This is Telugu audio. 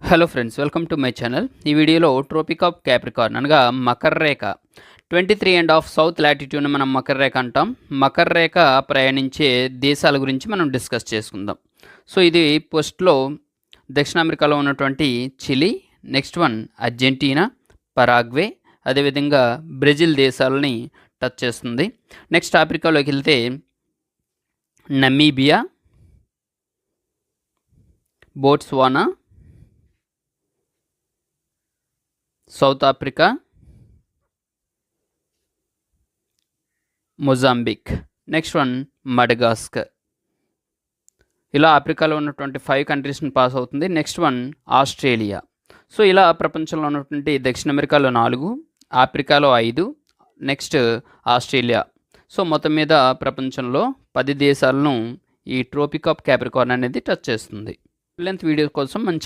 Hello friends, welcome to my channel. ఈ వీడియోలో ట్రోపిక్ ఆఫ్ క్యాప్రికార్న్ అనగా మకర రేఖ 23.5 సౌత్ లాటిట్యూడ్ని మనం మకర రేఖ అంటాం. మకర రేఖ ప్రయాణించే దేశాల గురించి మనం డిస్కస్ చేసుకుందాం. సో ఇది పోస్ట్లో దక్షిణ అమెరికాలో ఉన్నటువంటి Chile, next one Argentina, Paraguay, అదేవిధంగా బ్రెజిల్ దేశాలని టచ్ చేస్తుంది. నెక్స్ట్ ఆఫ్రికాలోకి వెళ్తే Namibia, Botswana, South Africa, Mozambique, next one Madagascar. ఇలా ఆఫ్రికాలో ఉన్నటువంటి 5 కంట్రీస్ని పాస్ అవుతుంది. Next one Australia. సో ఇలా ప్రపంచంలో ఉన్నటువంటి దక్షిణ అమెరికాలో 4, ఆఫ్రికాలో 5, నెక్స్ట్ ఆస్ట్రేలియా. సో మొత్తం మీద ప్రపంచంలో 10 దేశాలను ఈ ట్రోపిక్ ఆఫ్ క్యాప్రికార్న్ అనేది టచ్ చేస్తుంది. లెంత్ వీడియో కోసం మంచి